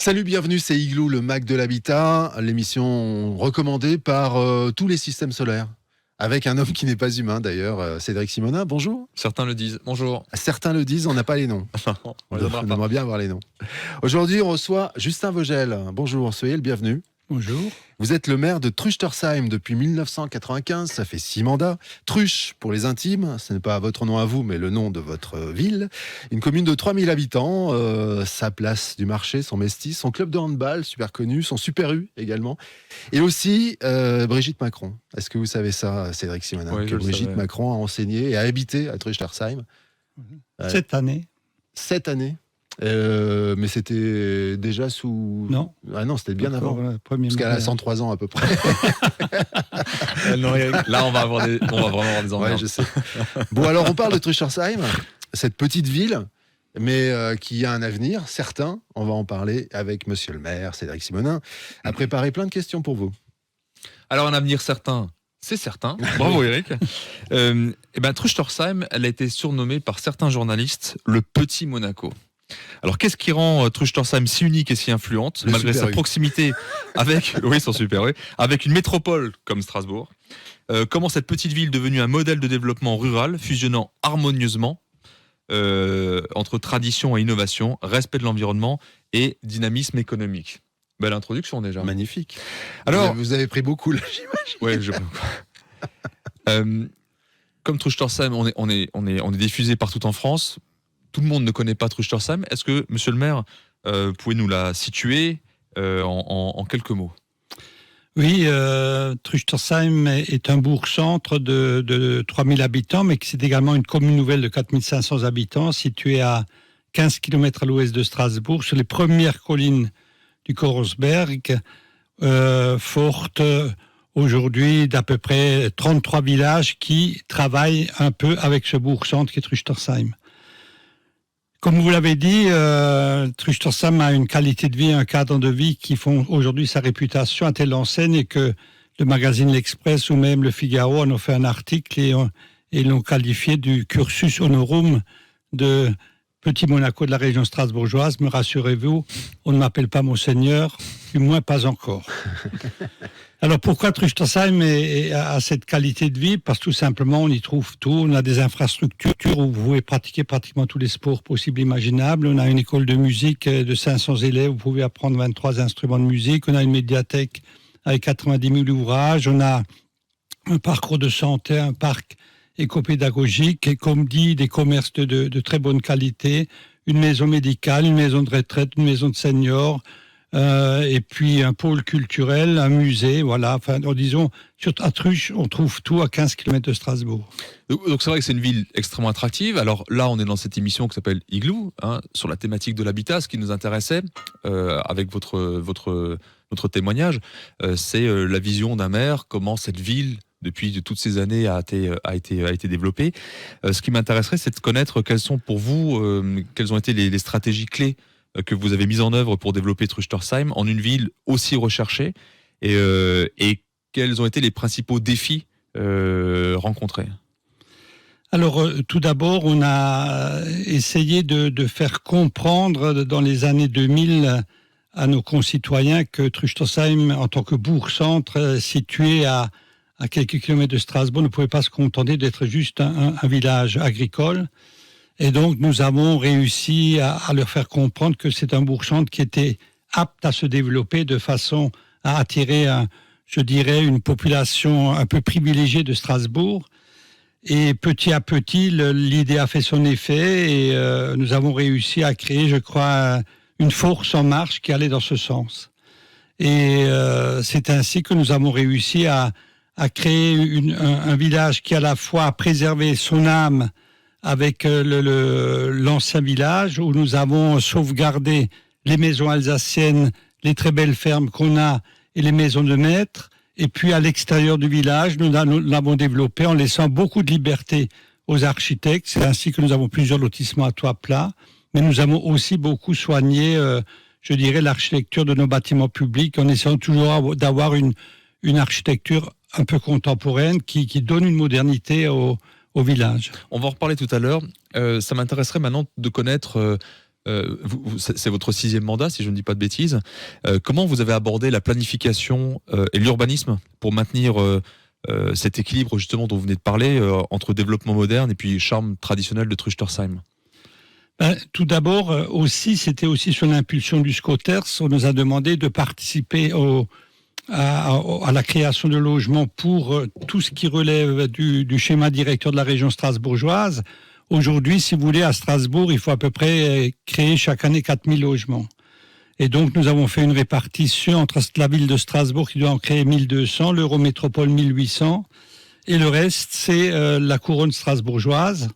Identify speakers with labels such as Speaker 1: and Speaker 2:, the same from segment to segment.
Speaker 1: Salut, bienvenue, c'est Igloo, le Mac de l'habitat, l'émission recommandée par tous les systèmes solaires. Avec un homme qui n'est pas humain d'ailleurs, Cédric Simonin, bonjour.
Speaker 2: Certains le disent, bonjour.
Speaker 1: Certains le disent, on n'a pas les noms. On aimerait bien avoir les noms. Aujourd'hui, on reçoit Justin Vogel. Bonjour, soyez le bienvenu.
Speaker 3: Bonjour.
Speaker 1: Vous êtes le maire de Truchtersheim depuis 1995, ça fait 6 mandats. Truche, pour les intimes, ce n'est pas votre nom à vous, mais le nom de votre ville. Une commune de 3000 habitants, sa place du marché, son Mestis, son club de handball, super connu, son Super U également. Et aussi Brigitte Macron. Est-ce que vous savez ça, Cédric Simonin,
Speaker 2: oui,
Speaker 1: que Brigitte Macron a enseigné et a habité à Truchtersheim
Speaker 3: 7 années.
Speaker 1: 7 années. Mais c'était déjà sous...
Speaker 3: Non.
Speaker 1: Ah non, c'était bien avant.
Speaker 3: Parce
Speaker 1: qu'elle a 103 ans à peu près.
Speaker 2: Là, on va vraiment avoir des emmerdes.
Speaker 1: Ouais, je sais. Bon, alors on parle de Truchtersheim, cette petite ville, mais qui a un avenir certain. On va en parler avec monsieur le maire, Cédric Simonin, a préparé plein de questions pour vous.
Speaker 2: Alors, un avenir certain, c'est certain. Bravo, Eric. Truchtersheim, elle a été surnommée par certains journalistes le Petit Monaco. Alors, qu'est-ce qui rend Truchtersheim si unique et si influente, malgré sa proximité avec, avec une métropole comme Strasbourg? Comment cette petite ville devenue un modèle de développement rural, fusionnant harmonieusement entre tradition et innovation, respect de l'environnement et dynamisme économique? Belle introduction déjà.
Speaker 1: Magnifique.
Speaker 2: Alors,
Speaker 1: vous avez pris beaucoup là, j'imagine.
Speaker 2: Ouais, je comme Truchtersheim, on est diffusé partout en France. Tout le monde ne connaît pas Truchtersheim. Est-ce que, monsieur le maire, pouvez nous la situer en quelques mots?
Speaker 3: Oui, Truchtersheim est un bourg-centre de 3000 habitants, mais c'est également une commune nouvelle de 4500 habitants, située à 15 km à l'ouest de Strasbourg, sur les premières collines du Korsberg, forte aujourd'hui d'à peu près 33 villages qui travaillent un peu avec ce bourg-centre qui est Truchtersheim. Comme vous l'avez dit, Truchtersheim a une qualité de vie, un cadre de vie qui font aujourd'hui sa réputation à telle enseigne que le magazine L'Express ou même le Figaro en ont fait un article et l'ont qualifié du cursus honorum de Petit Monaco de la région strasbourgeoise. Mais rassurez-vous, on ne m'appelle pas Monseigneur, du moins pas encore. Alors pourquoi Truchtersheim a cette qualité de vie? Parce que tout simplement on y trouve tout. On a des infrastructures où vous pouvez pratiquer pratiquement tous les sports possibles et imaginables. On a une école de musique de 500 élèves, vous pouvez apprendre 23 instruments de musique. On a une médiathèque avec 90 000 ouvrages. On a un parcours de santé, un parc éco-pédagogique et comme dit, des commerces de très bonne qualité, une maison médicale, une maison de retraite, une maison de seniors, et puis un pôle culturel, un musée, voilà. Enfin, disons, à Truche, on trouve tout à 15 km de Strasbourg.
Speaker 2: Donc c'est vrai que c'est une ville extrêmement attractive. Alors là, on est dans cette émission qui s'appelle Igloo, sur la thématique de l'habitat. Ce qui nous intéressait, avec votre témoignage, c'est la vision d'un maire, comment cette ville, depuis toutes ces années, a été développée. Ce qui m'intéresserait, c'est de connaître quelles sont pour vous, quelles ont été les stratégies clés que vous avez mises en œuvre pour développer Truchtersheim en une ville aussi recherchée et quels ont été les principaux défis rencontrés?
Speaker 3: Alors, tout d'abord, on a essayé de faire comprendre dans les années 2000 à nos concitoyens que Truchtersheim, en tant que bourg-centre situé à quelques kilomètres de Strasbourg, ne pouvait pas se contenter d'être juste un village agricole. Et donc, nous avons réussi à leur faire comprendre que c'est un bourg-centre qui était apte à se développer de façon à attirer, une population un peu privilégiée de Strasbourg. Et petit à petit, l'idée a fait son effet et nous avons réussi à créer, je crois, une force en marche qui allait dans ce sens. Et c'est ainsi que nous avons réussi à créer un village qui à la fois a préservé son âme avec l'ancien village, où nous avons sauvegardé les maisons alsaciennes, les très belles fermes qu'on a et les maisons de maîtres. Et puis à l'extérieur du village, nous l'avons développé en laissant beaucoup de liberté aux architectes. C'est ainsi que nous avons plusieurs lotissements à toit plat. Mais nous avons aussi beaucoup soigné, l'architecture de nos bâtiments publics en essayant toujours d'avoir une architecture un peu contemporaine qui donne une modernité au village.
Speaker 2: On va en reparler tout à l'heure. Ça m'intéresserait maintenant de connaître C'est votre 6e mandat, si je ne dis pas de bêtises. Comment vous avez abordé la planification et l'urbanisme pour maintenir cet équilibre justement dont vous venez de parler entre développement moderne et puis charme traditionnel de Truchtersheim?
Speaker 3: Tout d'abord, c'était aussi sur l'impulsion du Scoters. On nous a demandé de participer à la création de logements pour tout ce qui relève du schéma directeur de la région strasbourgeoise. Aujourd'hui, si vous voulez, à Strasbourg, il faut à peu près créer chaque année 4000 logements. Et donc, nous avons fait une répartition entre la ville de Strasbourg qui doit en créer 1200, l'Eurométropole 1800, et le reste, c'est la couronne strasbourgeoise,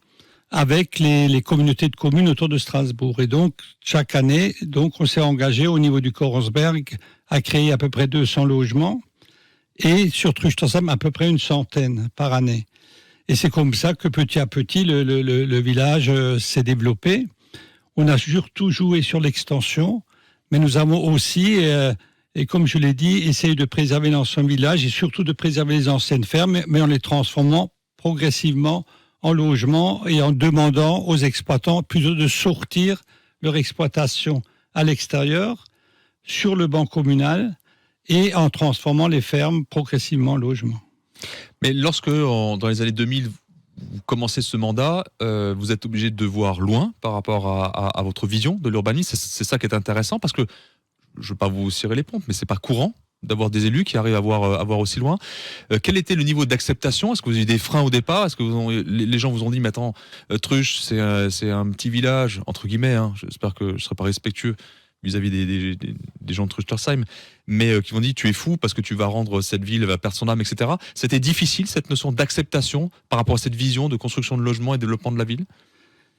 Speaker 3: avec les communautés de communes autour de Strasbourg. Et donc, chaque année, on s'est engagé au niveau du Kornsberg à créer à peu près 200 logements et sur Truchtersheim à peu près une centaine par année. Et c'est comme ça que petit à petit, le village s'est développé. On a surtout joué sur l'extension, mais nous avons aussi, et comme je l'ai dit, essayé de préserver l'ancien village et surtout de préserver les anciennes fermes, mais en les transformant progressivement en logement et en demandant aux exploitants plutôt de sortir leur exploitation à l'extérieur, sur le banc communal, et en transformant les fermes progressivement en logement.
Speaker 2: Mais lorsque, dans les années 2000, vous commencez ce mandat, vous êtes obligé de voir loin par rapport à votre vision de l'urbanisme. C'est ça qui est intéressant, parce que, je ne veux pas vous cirer les pompes, mais c'est pas courant d'avoir des élus qui arrivent à voir aussi loin. Quel était le niveau d'acceptation? Est-ce que vous avez eu des freins au départ? Est-ce que les gens vous ont dit, mais attends, Truche, c'est un petit village, entre guillemets, hein, j'espère que je ne serai pas respectueux vis-à-vis des gens de Truchtersheim, mais qui m'ont dit, tu es fou parce que tu vas rendre cette ville, elle va perdre son âme, etc. C'était difficile, cette notion d'acceptation par rapport à cette vision de construction de logements et développement de la ville?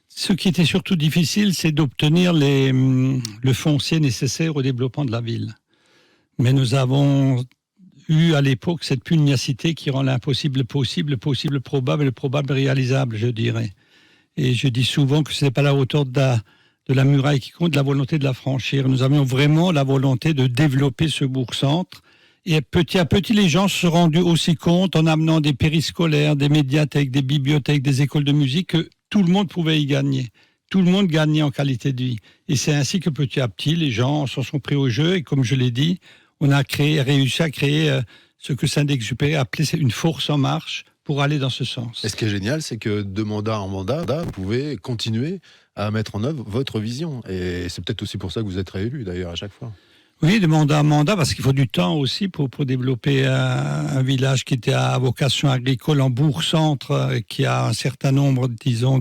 Speaker 3: Ce qui était surtout difficile, c'est d'obtenir le foncier nécessaire au développement de la ville. Mais nous avons eu à l'époque cette pugnacité qui rend l'impossible possible, le possible probable et le probable réalisable, je dirais. Et je dis souvent que ce n'est pas la hauteur de la muraille qui compte, la volonté de la franchir. Nous avions vraiment la volonté de développer ce bourg-centre. Et petit à petit, les gens se sont rendus aussi compte, en amenant des périscolaires, des médiathèques, des bibliothèques, des écoles de musique, que tout le monde pouvait y gagner. Tout le monde gagnait en qualité de vie. Et c'est ainsi que petit à petit, les gens s'en sont pris au jeu. Et comme je l'ai dit, on a réussi à créer ce que Saint-Exupéry appelait une force en marche pour aller dans ce sens.
Speaker 1: Et ce qui est génial, c'est que de mandat en mandat, vous pouvez continuer à mettre en œuvre votre vision. Et c'est peut-être aussi pour ça que vous êtes réélu, d'ailleurs, à chaque fois.
Speaker 3: Oui, de mandat en mandat, parce qu'il faut du temps aussi pour développer un village qui était à vocation agricole en bourg-centre, qui a un certain nombre, disons,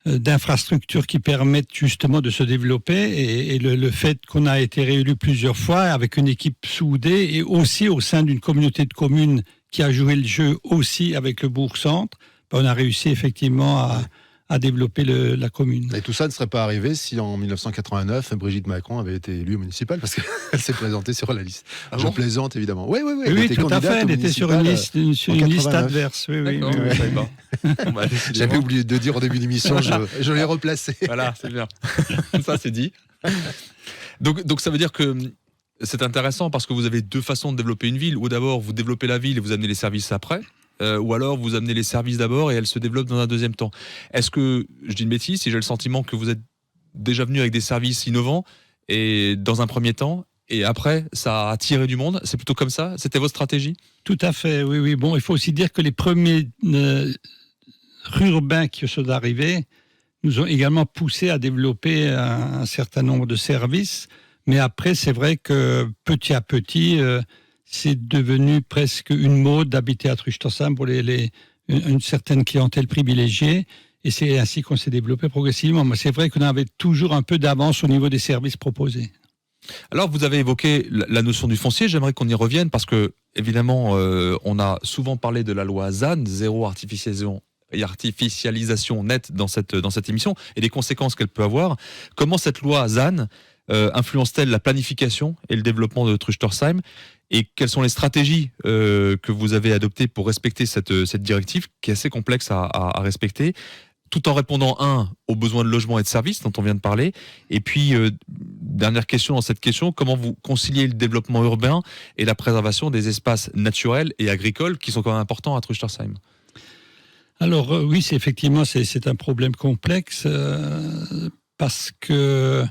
Speaker 3: d'infrastructures qui permettent justement de se développer, et le fait qu'on a été réélu plusieurs fois avec une équipe soudée et aussi au sein d'une communauté de communes qui a joué le jeu aussi avec le bourg-centre, on a réussi effectivement à développer la commune.
Speaker 1: Et tout ça ne serait pas arrivé si en 1989, Brigitte Macron avait été élue au municipal, parce qu'elle s'est présentée sur la liste.
Speaker 2: Ah
Speaker 1: Je
Speaker 2: bon
Speaker 1: plaisante évidemment. Oui,
Speaker 3: tout à fait, elle était sur une liste adverse. Oui.
Speaker 2: Je savais pas.
Speaker 1: J'avais oublié de dire au début de l'émission, je l'ai replacé.
Speaker 2: Voilà, c'est bien. Ça, c'est dit. Donc ça veut dire que c'est intéressant parce que vous avez deux façons de développer une ville. Ou d'abord, vous développez la ville et vous amenez les services après. Ou alors vous amenez les services d'abord et elles se développent dans un deuxième temps. Est-ce que, je dis une bêtise, si j'ai le sentiment que vous êtes déjà venu avec des services innovants et dans un premier temps, et après ça a attiré du monde, c'est plutôt comme ça? C'était votre stratégie?
Speaker 3: Tout à fait, oui. Bon, il faut aussi dire que les premiers urbains qui sont arrivés nous ont également poussé à développer un certain nombre de services, mais après c'est vrai que petit à petit c'est devenu presque une mode d'habiter à Truchtersheim pour une certaine clientèle privilégiée, et c'est ainsi qu'on s'est développé progressivement. Mais c'est vrai qu'on avait toujours un peu d'avance au niveau des services proposés.
Speaker 2: Alors, vous avez évoqué la notion du foncier, j'aimerais qu'on y revienne parce que, évidemment, on a souvent parlé de la loi ZAN, zéro artificialisation nette dans cette émission, et des conséquences qu'elle peut avoir. Comment cette loi ZAN influence-t-elle la planification et le développement de Truchtersheim? Et quelles sont les stratégies que vous avez adoptées pour respecter cette directive qui est assez complexe à respecter, tout en répondant, aux besoins de logement et de services dont on vient de parler, et puis, dernière question dans cette question, comment vous conciliez le développement urbain et la préservation des espaces naturels et agricoles qui sont quand même importants à Truchtersheim?
Speaker 3: Alors oui, c'est un problème complexe. parce que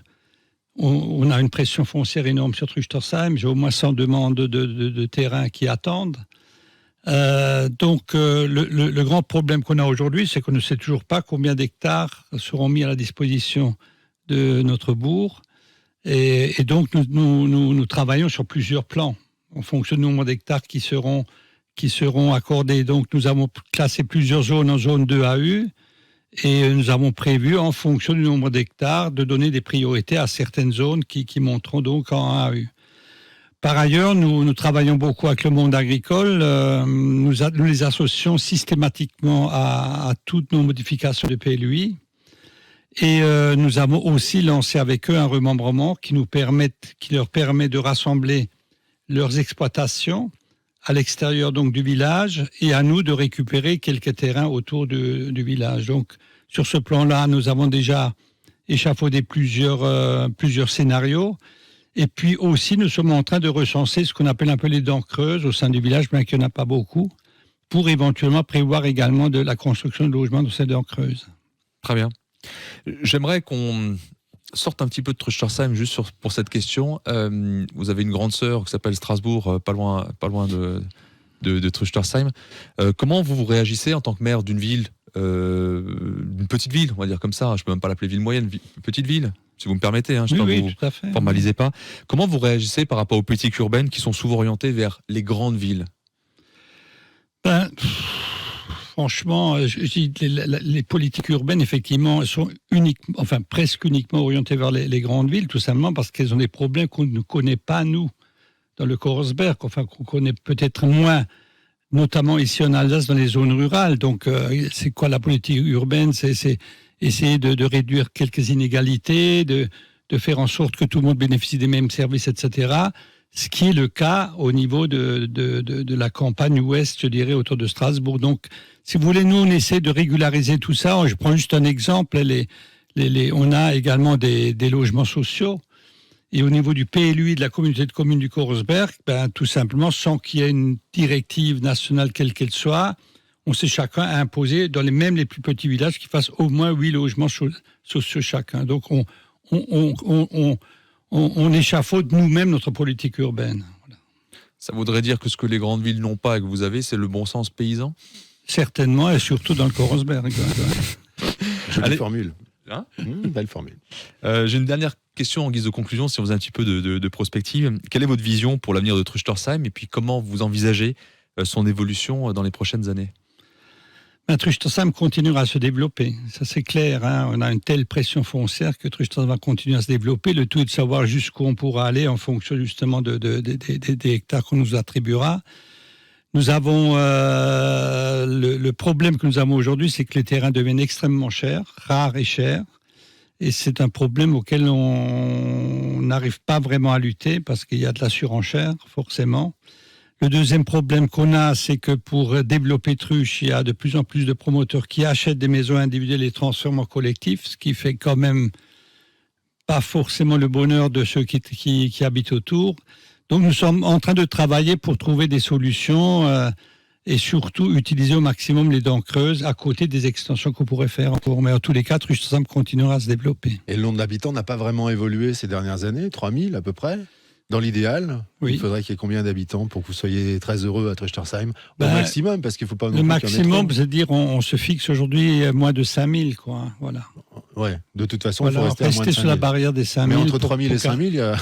Speaker 3: on a une pression foncière énorme sur Truchtersheim. J'ai au moins 100 demandes de terrain qui attendent. Donc, le grand problème qu'on a aujourd'hui, c'est qu'on ne sait toujours pas combien d'hectares seront mis à la disposition de notre bourg. Et donc, nous travaillons sur plusieurs plans en fonction du nombre d'hectares qui seront accordés. Donc, nous avons classé plusieurs zones en zone 2AU et nous avons prévu, en fonction du nombre d'hectares, de donner des priorités à certaines zones qui monteront donc en AU. Par ailleurs, nous travaillons beaucoup avec le monde agricole. Nous les associons systématiquement à toutes nos modifications de PLUI. Et nous avons aussi lancé avec eux un remembrement qui leur permet de rassembler leurs exploitations à l'extérieur donc du village et à nous de récupérer quelques terrains autour du village. Donc, sur ce plan-là, nous avons déjà échafaudé plusieurs scénarios. Et puis aussi, nous sommes en train de recenser ce qu'on appelle un peu les dents creuses au sein du village, bien qu'il n'y en a pas beaucoup, pour éventuellement prévoir également de la construction de logements dans ces dents creuses.
Speaker 2: Très bien. J'aimerais qu'on sorte un petit peu de Truchtersheim juste pour cette question. Vous avez une grande sœur qui s'appelle Strasbourg, pas loin de Truchtersheim. Comment vous réagissez en tant que maire d'une ville, d'une petite ville, on va dire comme ça, je ne peux même pas l'appeler ville moyenne, petite ville, si vous me permettez, hein, je ne
Speaker 3: oui, tout à fait.
Speaker 2: Formalisez pas. Comment vous réagissez par rapport aux politiques urbaines qui sont souvent orientées vers les grandes villes ?
Speaker 3: Franchement, les politiques urbaines, effectivement, sont presque uniquement orientées vers les grandes villes, tout simplement parce qu'elles ont des problèmes qu'on ne connaît pas, nous, dans le Korsberg, qu'on connaît peut-être moins, notamment ici en Alsace, dans les zones rurales. Donc, c'est quoi la politique urbaine ? C'est essayer de réduire quelques inégalités, de faire en sorte que tout le monde bénéficie des mêmes services, etc., ce qui est le cas au niveau de la campagne ouest, je dirais, autour de Strasbourg. Donc, si vous voulez, nous, on essaie de régulariser tout ça. Je prends juste un exemple. On a également des logements sociaux. Et au niveau du PLUI de la communauté de communes du Korsberg, tout simplement, sans qu'il y ait une directive nationale quelle qu'elle soit, on s'est chacun imposé, dans les plus petits villages, qu'ils fassent au moins 8 logements sociaux chacun. Donc, on échafaude nous-mêmes notre politique urbaine. Voilà.
Speaker 2: Ça voudrait dire que ce que les grandes villes n'ont pas et que vous avez, c'est le bon sens paysan ?
Speaker 3: Certainement, et surtout dans le Korsberg.
Speaker 1: Jolie formule.
Speaker 2: Hein
Speaker 1: belle formule.
Speaker 2: J'ai une dernière question en guise de conclusion, si on faisait un petit peu de prospective. Quelle est votre vision pour l'avenir de Truchtersheim et puis comment vous envisagez son évolution dans les prochaines années ?
Speaker 3: Truchtersheim continuera à se développer, ça c'est clair. Hein. On a une telle pression foncière que Truchtersheim va continuer à se développer. Le tout est de savoir jusqu'où on pourra aller en fonction justement des hectares qu'on nous attribuera. Nous avons le problème que nous avons aujourd'hui, c'est que les terrains deviennent extrêmement chers, rares et chers. Et c'est un problème auquel on n'arrive pas vraiment à lutter parce qu'il y a de la surenchère, forcément. Le deuxième problème qu'on a, c'est que pour développer Truche, il y a de plus en plus de promoteurs qui achètent des maisons individuelles et les transforment en collectifs, ce qui fait quand même pas forcément le bonheur de ceux qui habitent autour. Donc nous sommes en train de travailler pour trouver des solutions et surtout utiliser au maximum les dents creuses à côté des extensions qu'on pourrait faire encore. Mais en tous les cas, Truchtersheim continuera à se développer.
Speaker 1: Et le nombre d'habitants n'a pas vraiment évolué ces dernières années, 3000 à peu près ? Dans l'idéal, oui. Il faudrait qu'il y ait combien d'habitants pour que vous soyez très heureux à Truchtersheim ? Au maximum, parce qu'il ne faut pas...
Speaker 3: Le maximum, c'est-à-dire on se fixe aujourd'hui moins de 5000, quoi. Voilà.
Speaker 1: Ouais, de toute façon, il faut rester à moins de 5000.
Speaker 3: Rester sur la barrière des 5000.
Speaker 1: Mais entre 3000 et 5000, il y a...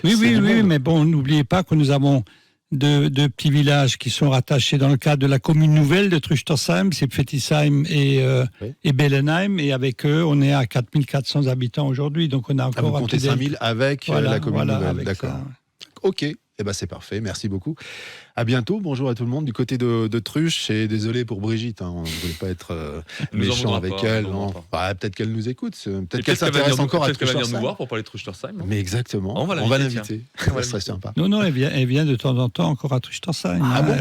Speaker 3: Oui, mais bon, n'oubliez pas que nous avons deux petits villages qui sont rattachés dans le cadre de la commune nouvelle de Truchtersheim, c'est Pfettisheim et Bellenheim, et avec eux, on est à 4400 habitants aujourd'hui, donc on a encore...
Speaker 1: vous comptez 5000 avec la commune nouvelle, d'accord.
Speaker 3: Ça.
Speaker 1: Ok, c'est parfait, merci beaucoup. À bientôt, bonjour à tout le monde du côté de Truche, et désolé pour Brigitte, on ne voulait pas être méchant avec elle. Peut-être qu'elle nous écoute, peut-être qu'elle s'intéresse encore à Truchtersheim.
Speaker 2: Peut-être qu'elle va venir nous voir pour parler de Truchtersheim.
Speaker 1: Mais exactement, on va l'inviter, ça serait sympa.
Speaker 3: Non, elle vient de temps en temps encore à Truchtersheim.
Speaker 1: Ah bon ?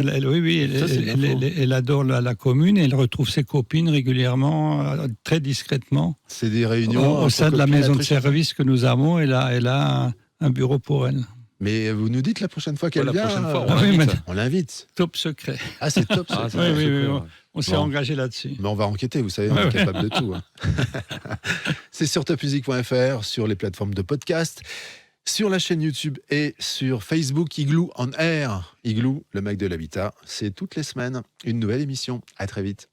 Speaker 3: Elle adore la commune et elle retrouve ses copines régulièrement, très discrètement.
Speaker 1: C'est des réunions
Speaker 3: au sein de la maison de service que nous avons, elle a un bureau pour elle.
Speaker 1: Mais vous nous dites la prochaine fois qu'elle
Speaker 2: La
Speaker 1: vient.
Speaker 2: prochaine fois,
Speaker 3: Ah oui,
Speaker 1: on l'invite.
Speaker 3: top secret.
Speaker 1: Ah, c'est top. ça.
Speaker 2: Ah, ça,
Speaker 3: Oui,
Speaker 2: c'est
Speaker 3: oui,
Speaker 2: super,
Speaker 3: oui,
Speaker 2: ouais.
Speaker 3: On s'est
Speaker 1: Bon.
Speaker 3: engagé là-dessus.
Speaker 1: Mais on va enquêter, vous savez, on est capable de tout. Hein. C'est sur topmusic.fr, sur les plateformes de podcast, sur la chaîne YouTube et sur Facebook Igloo on Air. Igloo, le mec de l'habitat, c'est toutes les semaines une nouvelle émission. À très vite.